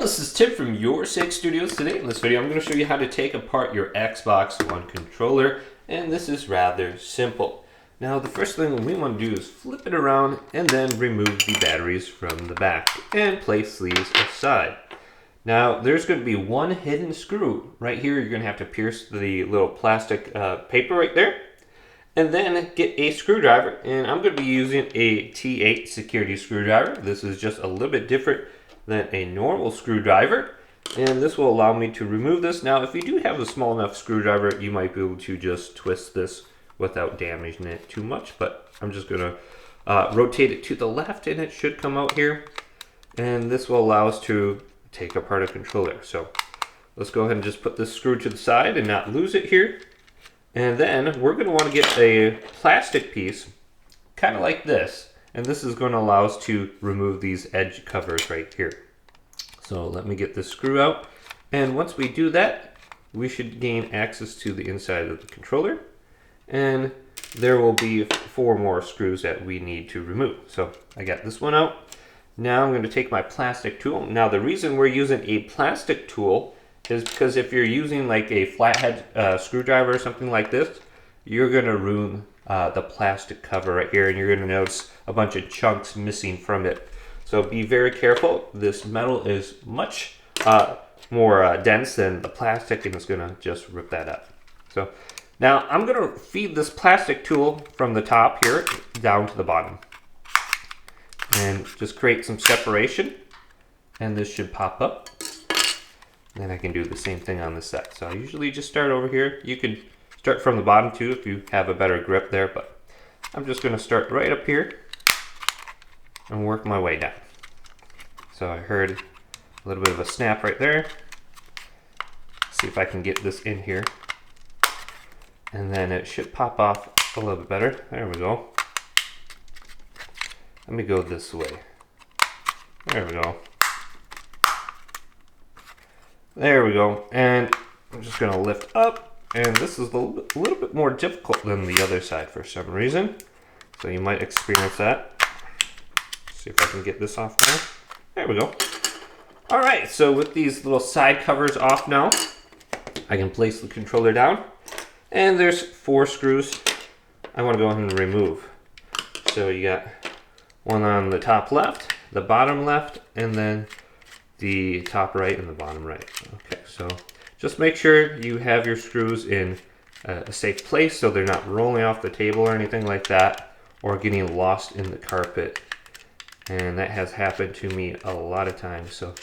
This is Tim from Your Six Studios. Today in this video I'm going to show you how to take apart your Xbox One controller, and this is rather simple. Now the first thing we want to do is flip it around and then remove the batteries from the back and place these aside. Now there's going to be one hidden screw right here. You're going to have to pierce the little plastic paper right there and then get a screwdriver, and I'm going to be using a T8 security screwdriver. This is just a little bit different than a normal screwdriver, and this will allow me to remove this. Now if you do have a small enough screwdriver, you might be able to just twist this without damaging it too much, but I'm just going to rotate it to the left and it should come out here, and this will allow us to take apart a controller. So let's go ahead and just put this screw to the side and not lose it here, and then we're going to want to get a plastic piece kind of like this. And this is going to allow us to remove these edge covers right here. So let me get this screw out. And once we do that, we should gain access to the inside of the controller. And there will be 4 more screws that we need to remove. So I got this one out. Now I'm going to take my plastic tool. Now the reason we're using a plastic tool is because if you're using like a flathead screwdriver or something like this, you're going to ruin the plastic cover right here, and you're going to notice a bunch of chunks missing from it. So be very careful. This metal is much more dense than the plastic, and it's going to just rip that up. So now I'm going to feed this plastic tool from the top here down to the bottom and just create some separation, and this should pop up. Then I can do the same thing on this side. So I usually just start over here. You could start from the bottom too if you have a better grip there, but I'm just going to start right up here and work my way down. So I heard a little bit of a snap right there. See if I can get this in here, and then it should pop off a little bit better. There we go. Let me go this way. There we go. There we go. And I'm just going to lift up. And this is a little bit more difficult than the other side for some reason. So you might experience that. See if I can get this off now. There we go. All right, so with these little side covers off now, I can place the controller down. And there's 4 screws I want to go ahead and remove. So you got one on the top left, the bottom left, and then the top right and the bottom right. Okay, so just make sure you have your screws in a safe place so they're not rolling off the table or anything like that, or getting lost in the carpet. And that has happened to me a lot of times. So,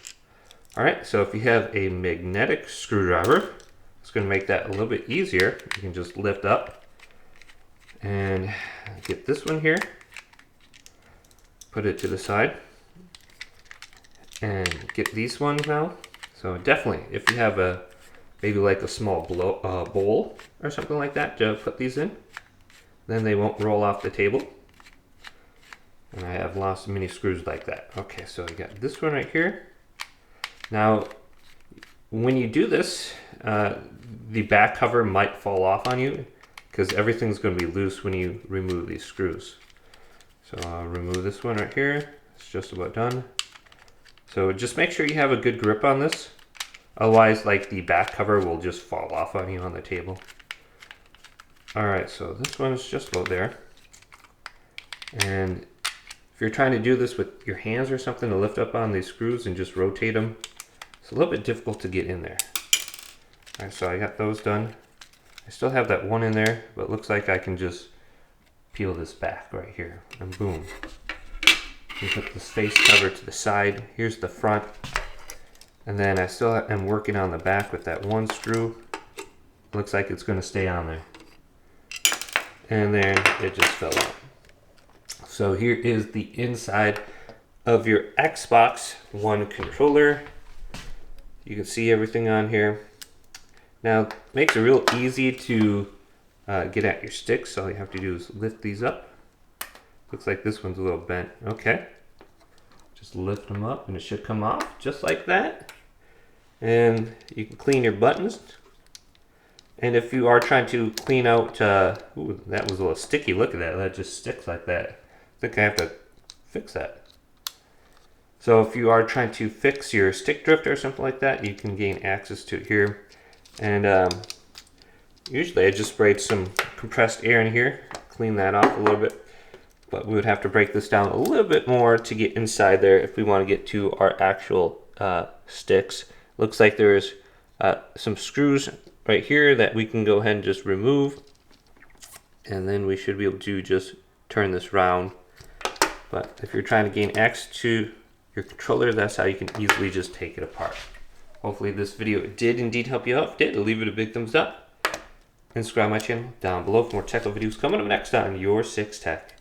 all right, so if you have a magnetic screwdriver, it's going to make that a little bit easier. You can just lift up and get this one here, put it to the side, and get these ones now. So definitely, if you have a maybe like a small bowl or something like that to put these in, then they won't roll off the table. And I have lost many screws like that. Okay, so I got this one right here. Now, when you do this, the back cover might fall off on you because everything's going to be loose when you remove these screws. So I'll remove this one right here. It's just about done. So just make sure you have a good grip on this. Otherwise, like, the back cover will just fall off on you on the table. Alright, so this one is just about there. And if you're trying to do this with your hands or something to lift up on these screws and just rotate them, it's a little bit difficult to get in there. Alright, so I got those done. I still have that one in there, but it looks like I can just peel this back right here. And boom. You put this face cover to the side. Here's the front. And then I still am working on the back with that one screw. Looks like it's going to stay on there. And then it just fell out. So here is the inside of your Xbox One controller. You can see everything on here. Now, it makes it real easy to get at your sticks. All you have to do is lift these up. Looks like this one's a little bent. Okay. Just lift them up and it should come off just like that. And you can clean your buttons. And if you are trying to clean out, ooh, that was a little sticky. Look at that. That just sticks like that. I think I have to fix that. So if you are trying to fix your stick drift or something like that, you can gain access to it here. And usually I just sprayed some compressed air in here, clean that off a little bit. But we would have to break this down a little bit more to get inside there if we want to get to our actual sticks. Looks like there's some screws right here that we can go ahead and just remove. And then we should be able to just turn this round. But if you're trying to gain access to your controller, that's how you can easily just take it apart. Hopefully this video did indeed help you out. If it did, leave it a big thumbs up. And subscribe to my channel down below for more technical videos coming up next on Your 6 Tech.